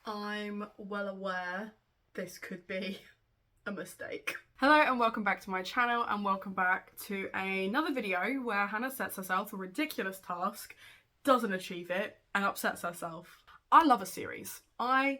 I'm well aware this could be a mistake. Hello and welcome back to my channel, and welcome back to another video where Hannah sets herself a ridiculous task, doesn't achieve it, and upsets herself. I love a series. The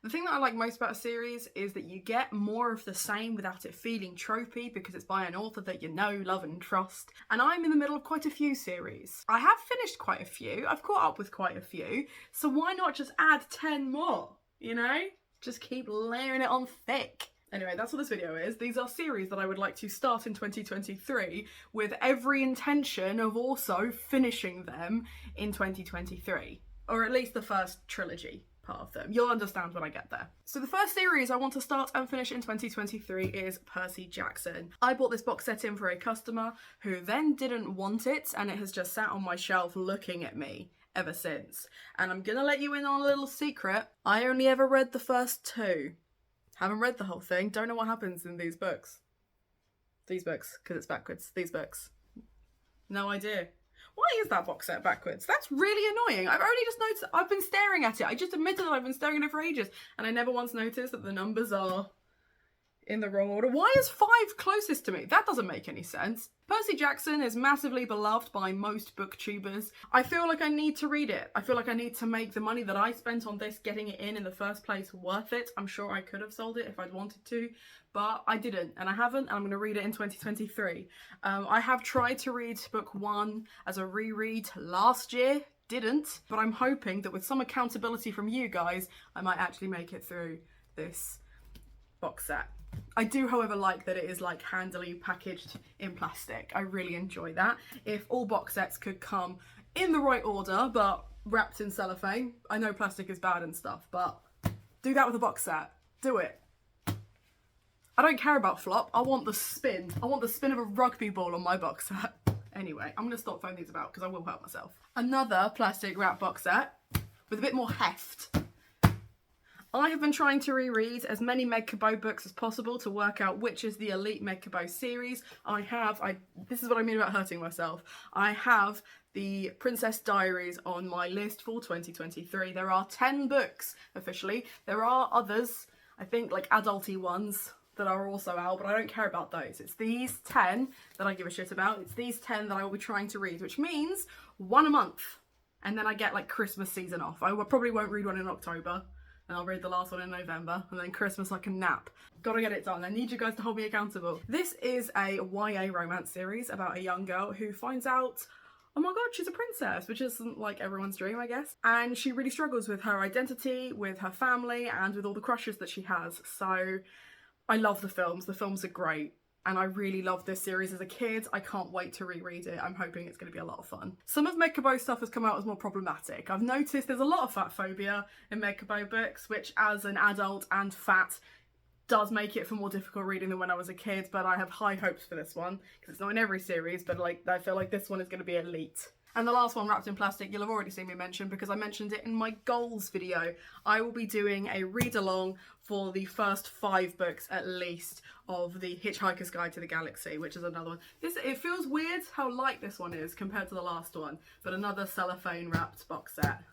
thing that I like most about a series is that you get more of the same without it feeling tropey, because it's by an author that you know, love and trust. And I'm in the middle of quite a few series. I have finished quite a few, I've caught up with quite a few, so why not just add 10 more, you know? Just keep layering it on thick. Anyway, that's what this video is. These are series that I would like to start in 2023 with every intention of also finishing them in 2023. Or at least the first trilogy part of them. You'll understand when I get there. So the first series I want to start and finish in 2023 is Percy Jackson. I bought this box set in for a customer who then didn't want it, and it has just sat on my shelf looking at me ever since. And I'm gonna let you in on a little secret. I only ever read the first two. Haven't read the whole thing. Don't know what happens in these books. These books, because it's backwards. These books. No idea. Why is that box set backwards? That's really annoying. I've only just noticed, I've been staring at it. I just admitted that I've been staring at it for ages, and I never once noticed that the numbers are in the wrong order. Why is 5 closest to me? That doesn't make any sense. Percy Jackson is massively beloved by most booktubers. I feel like I need to read it. I feel like I need to make the money that I spent on this getting it in the first place worth it. I'm sure I could have sold it if I'd wanted to, but I didn't, and I haven't, and I'm going to read it in 2023. I have tried to read book 1 as a reread last year, didn't, but I'm hoping that with some accountability from you guys, I might actually make it through this box set. I do, however, like that it is like handily packaged in plastic. I really enjoy that. If all box sets could come in the right order but wrapped in cellophane. I know plastic is bad and stuff, but do that with a box set. Do it. I don't care about flop. I want the spin. I want the spin of a rugby ball on my box set. Anyway, I'm going to stop throwing these about because I will hurt myself. Another plastic wrap box set with a bit more heft. I have been trying to reread as many Meg Cabot books as possible to work out which is the elite Meg Cabot series. This is what I mean about hurting myself. I have the Princess Diaries on my list for 2023. There are 10 books officially. There are others, I think like adulty ones, that are also out, but I don't care about those. It's these 10 that I give a shit about. It's these 10 that I will be trying to read, which means one a month. And then I get like Christmas season off. I probably won't read one in October. And I'll read the last one in November, and then Christmas I can nap. Gotta get it done. I need you guys to hold me accountable. This is a YA romance series about a young girl who finds out, oh my god, she's a princess, which isn't like everyone's dream, I guess. And she really struggles with her identity, with her family, and with all the crushes that she has. So I love the films. The films are great. And I really loved this series as a kid. I can't wait to reread it. I'm hoping it's going to be a lot of fun. Some of Meg Cabot stuff has come out as more problematic. I've noticed there's a lot of fat phobia in Meg Cabot books, which as an adult and fat does make it for more difficult reading than when I was a kid, but I have high hopes for this one because it's not in every series, but like I feel like this one is going to be elite. And the last one, wrapped in plastic, you'll have already seen me mention because I mentioned it in my goals video. I will be doing a read along for the first 5 books at least of the Hitchhiker's Guide to the Galaxy, which is another one. It feels weird how light this one is compared to the last one, but another cellophane wrapped box set.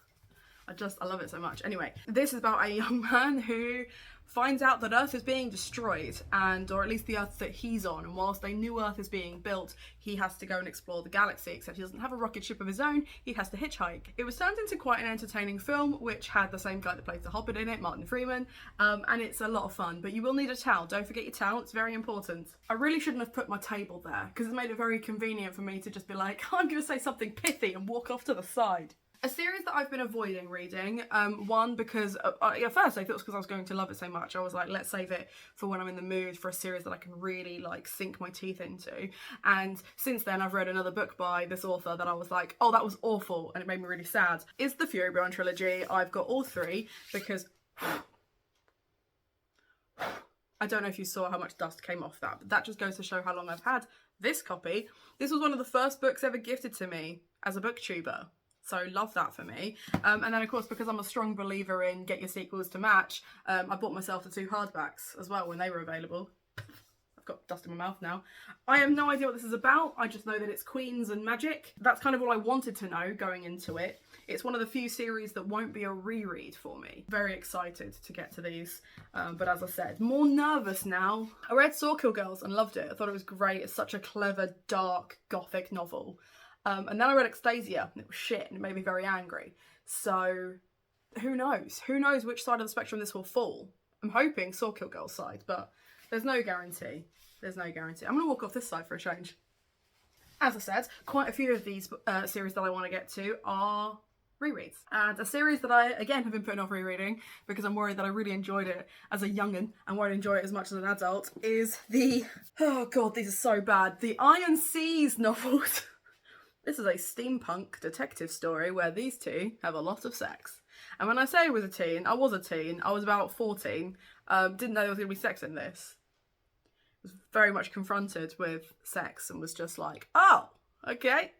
I love it so much. Anyway, this is about a young man who finds out that Earth is being destroyed, or at least the Earth that he's on, and whilst a new Earth is being built, he has to go and explore the galaxy, except he doesn't have a rocket ship of his own, he has to hitchhike. It was turned into quite an entertaining film, which had the same guy that plays the Hobbit in it, Martin Freeman, and it's a lot of fun, but you will need a towel. Don't forget your towel, it's very important. I really shouldn't have put my table there, because it's made it very convenient for me to just be like, I'm going to say something pithy and walk off to the side. A series that I've been avoiding reading, one because at first I thought it was because I was going to love it so much. I was like, let's save it for when I'm in the mood for a series that I can really like sink my teeth into. And since then I've read another book by this author that I was like, oh, that was awful, and it made me really sad. It's the Furyborn trilogy. I've got all 3 because I don't know if you saw how much dust came off that, but that just goes to show how long I've had this copy. This was one of the first books ever gifted to me as a booktuber. So love that for me. And then of course, because I'm a strong believer in get your sequels to match, I bought myself the 2 hardbacks as well when they were available. I've got dust in my mouth now. I have no idea what this is about. I just know that it's queens and magic. That's kind of all I wanted to know going into it. It's one of the few series that won't be a reread for me. Very excited to get to these. But as I said, more nervous now. I read Sawkill Girls and loved it. I thought it was great. It's such a clever, dark, gothic novel. And then I read Extasia and it was shit and it made me very angry. So who knows? Who knows which side of the spectrum this will fall? I'm hoping Sawkill Girls side, but there's no guarantee. There's no guarantee. I'm going to walk off this side for a change. As I said, quite a few of these series that I want to get to are rereads. And a series that I, again, have been putting off rereading because I'm worried that I really enjoyed it as a young'un and won't enjoy it as much as an adult is the, oh god, these are so bad, the Iron Seas novels. This is a steampunk detective story where these two have a lot of sex. And when I say I was a teen, I was a teen. I was about 14. Didn't know there was going to be sex in this. Was very much confronted with sex and was just like, oh, okay.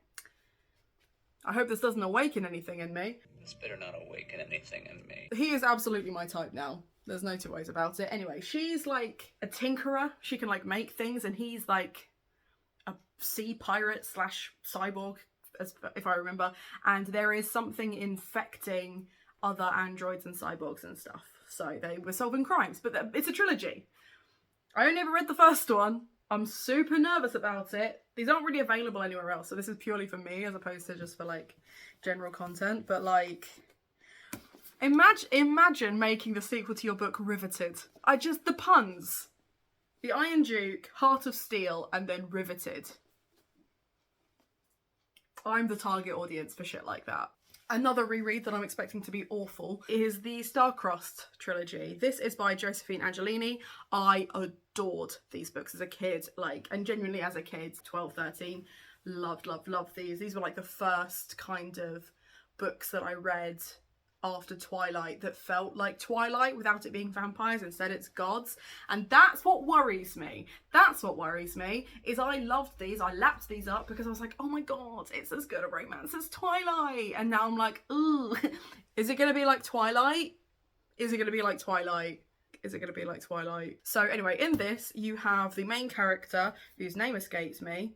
I hope this doesn't awaken anything in me. This better not awaken anything in me. He is absolutely my type now. There's no two ways about it. Anyway, she's like a tinkerer. She can like make things, and he's like a sea pirate / cyborg, as if I remember. And there is something infecting other androids and cyborgs and stuff. So they were solving crimes, but it's a trilogy. I only ever read the first one. I'm super nervous about it. These aren't really available anywhere else, so this is purely for me as opposed to just for like general content. But like, imagine making the sequel to your book Riveted. The puns. The Iron Duke, Heart of Steel, and then Riveted. I'm the target audience for shit like that. Another reread that I'm expecting to be awful is the StarCrossed Trilogy. This is by Josephine Angelini. I adored these books as a kid, like, and genuinely as a kid, 12, 13, loved these. These were like the first kind of books that I read after Twilight that felt like Twilight without it being vampires. Instead it's gods, and that's what worries me. That's what worries me, is I loved these, I lapped these up because I was like, oh my god, it's as good a romance as Twilight, and now I'm like, ooh, is it gonna be like Twilight? Is it gonna be like Twilight? Is it gonna be like Twilight? So anyway, in this you have the main character, whose name escapes me,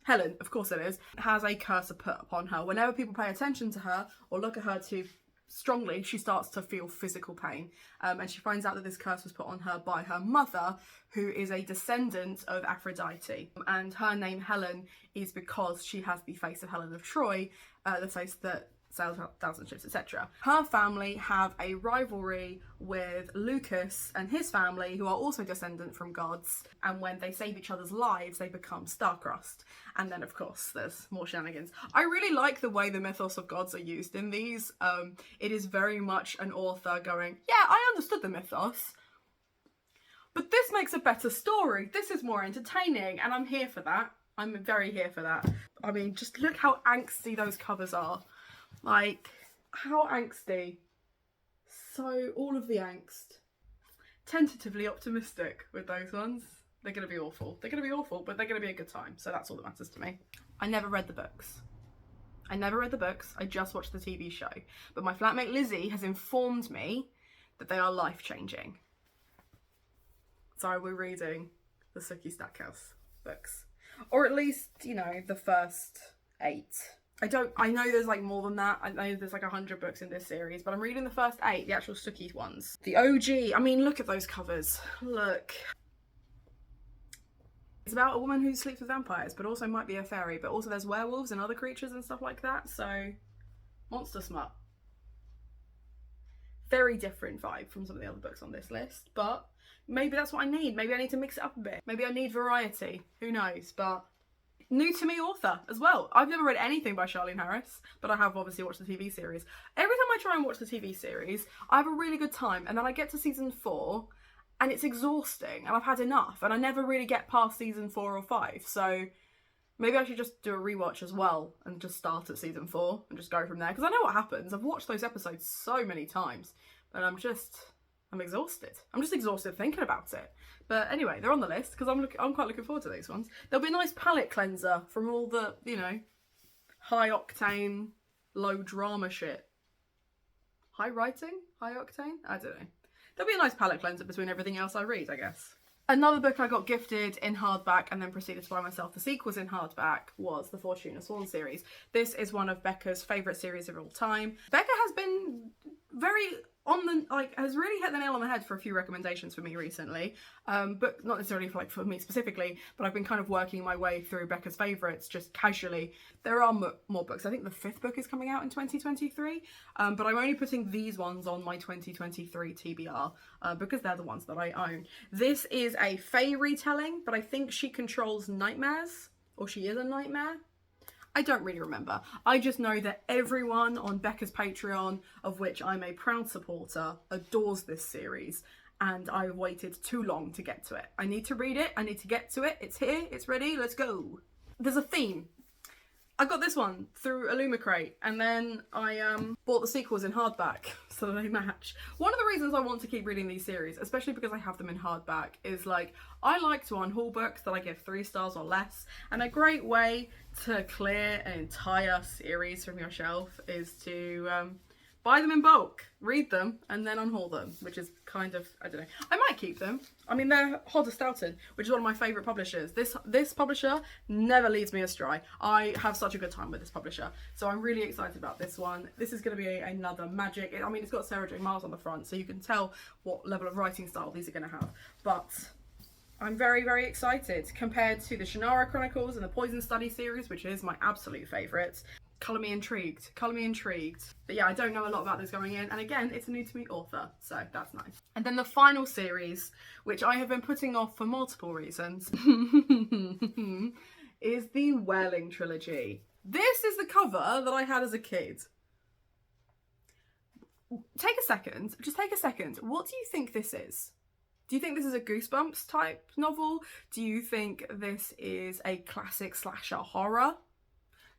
Helen, of course it is, has a curse put upon her. Whenever people pay attention to her or look at her too strongly, she starts to feel physical pain, and she finds out that this curse was put on her by her mother, who is a descendant of Aphrodite, and her name Helen is because she has the face of Helen of Troy, the face that sails 1,000 ships, etc. Her family have a rivalry with Lucas and his family, who are also descendant from gods, and when they save each other's lives they become star-crossed. And then of course there's more shenanigans. I really like the way the mythos of gods are used in these. It is very much an author going, yeah, I understood the mythos, but this makes a better story, this is more entertaining, and I'm here for that. I'm very here for that. I mean, just look how angsty those covers are. Like, how angsty. So, all of the angst. Tentatively optimistic with those ones. They're going to be awful. They're going to be awful, but they're going to be a good time. So that's all that matters to me. I never read the books. I just watched the TV show. But my flatmate Lizzie has informed me that they are life-changing. So we're reading the Sookie Stackhouse books. Or at least, you know, the first 8. I know there's like more than that. I know there's like 100 books in this series, but I'm reading the first 8, the actual Sookie ones. The OG, I mean, look at those covers. Look. It's about a woman who sleeps with vampires, but also might be a fairy, but also there's werewolves and other creatures and stuff like that, so monster smut. Very different vibe from some of the other books on this list, but maybe that's what I need. Maybe I need to mix it up a bit. Maybe I need variety. Who knows, but new to me author as well. I've never read anything by Charlene Harris, but I have obviously watched the TV series. Every time I try and watch the TV series, I have a really good time, and then I get to season 4 and it's exhausting and I've had enough, and I never really get past season 4 or 5. So maybe I should just do a rewatch as well and just start at season 4 and just go from there, because I know what happens. I've watched those episodes so many times, but I'm exhausted. I'm just exhausted thinking about it. But anyway, they're on the list because I'm quite looking forward to these ones. There'll be a nice palate cleanser from all the, you know, high octane, low drama shit. High writing? High octane? I don't know. There'll be a nice palate cleanser between everything else I read, I guess. Another book I got gifted in hardback and then proceeded to buy myself the sequels in hardback was the Fortuna Swan series. This is one of Becca's favourite series of all time. Becca has been very has really hit the nail on the head for a few recommendations for me recently, but not necessarily for me specifically, but I've been kind of working my way through Becca's favourites just casually. There are more books. I think the 5th book is coming out in 2023, but I'm only putting these ones on my 2023 TBR because they're the ones that I own. This is a Fae retelling, but I think she controls nightmares, or she is a nightmare. I don't really remember. I just know that everyone on Becca's Patreon, of which I'm a proud supporter, adores this series, and I've waited too long to get to it. I need to read it, I need to get to it. It's here, it's ready, let's go. There's a theme. I got this one through Illumicrate, and then I bought the sequels in hardback so that they match. One of the reasons I want to keep reading these series, especially because I have them in hardback, is like, I like to unhaul books that I give 3 stars or less, and a great way to clear an entire series from your shelf is to buy them in bulk, read them, and then unhaul them, which is kind of, I don't know. I might keep them. I mean, they're Hodder Stoughton, which is one of my favourite publishers. This publisher never leads me astray. I have such a good time with this publisher, so I'm really excited about this one. This is going to be another magic. I mean, it's got Sarah J. Maas on the front, so you can tell what level of writing style these are going to have. But I'm very, very excited compared to the Shannara Chronicles and the Poison Study series, which is my absolute favourite. Colour me intrigued. Colour me intrigued. But yeah, I don't know a lot about this going in. And again, it's a new to me author, so that's nice. And then the final series, which I have been putting off for multiple reasons, is the Wailing Trilogy. This is the cover that I had as a kid. Take a second. Just take a second. What do you think this is? Do you think this is a Goosebumps type novel? Do you think this is a classic slasher horror?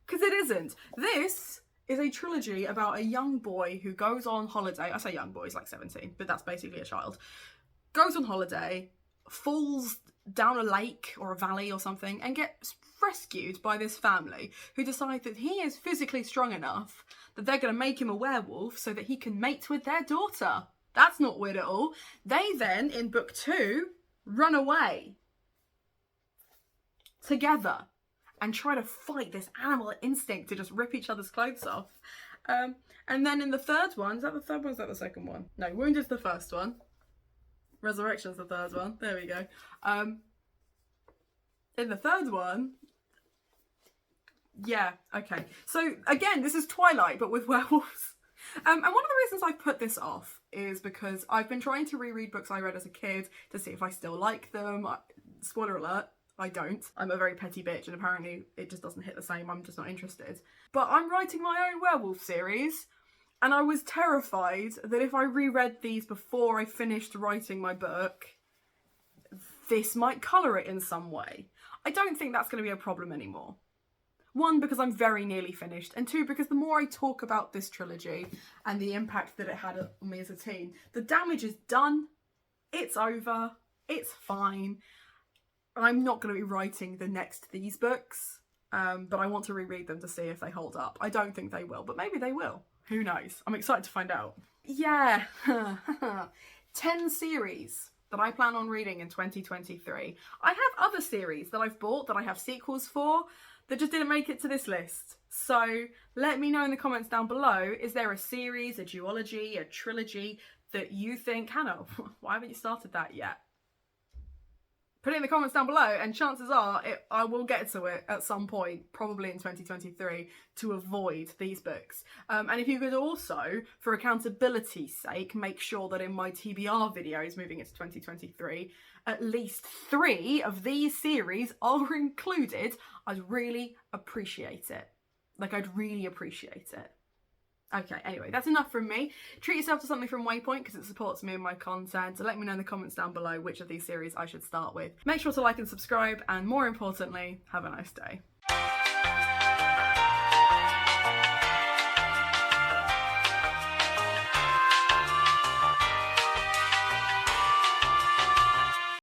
Because it isn't. This is a trilogy about a young boy who goes on holiday. I say young boy, he's like 17, but that's basically a child. Goes on holiday, falls down a lake or a valley or something, and gets rescued by this family who decide that he is physically strong enough that they're going to make him a werewolf so that he can mate with their daughter. That's not weird at all. They then, in book 2, run away together and try to fight this animal instinct to just rip each other's clothes off. And then in the 3rd one, is that the 3rd one or is that the 2nd one? No, Wounded's the 1st one. Resurrection's the 3rd one. There we go. In the 3rd one, yeah, okay. So again, this is Twilight, but with werewolves. And one of the reasons I put this off is because I've been trying to reread books I read as a kid to see if I still like them. Spoiler alert, I don't. I'm a very petty bitch and apparently it just doesn't hit the same. I'm just not interested. But I'm writing my own werewolf series and I was terrified that if I reread these before I finished writing my book, this might colour it in some way. I don't think that's going to be a problem anymore. 1, because I'm very nearly finished, and 2, because the more I talk about this trilogy and the impact that it had on me as a teen, the damage is done, it's over, it's fine. I'm not going to be writing the next these books, but I want to reread them to see if they hold up. I don't think they will, but maybe they will. Who knows? I'm excited to find out. Yeah, 10 series that I plan on reading in 2023. I have other series that I've bought that I have sequels for that just didn't make it to this list. So let me know in the comments down below, is there a series, a duology, a trilogy that you think, Hannah, why haven't you started that yet? Put it in the comments down below and chances are I will get to it at some point, probably in 2023, to avoid these books. And if you could also, for accountability's sake, make sure that in my TBR videos moving into 2023, at least 3 of these series are included, I'd really appreciate it. Like, I'd really appreciate it. Okay, anyway, that's enough from me. Treat yourself to something from Waypoint because it supports me and my content. So let me know in the comments down below which of these series I should start with. Make sure to like and subscribe, and more importantly, have a nice day.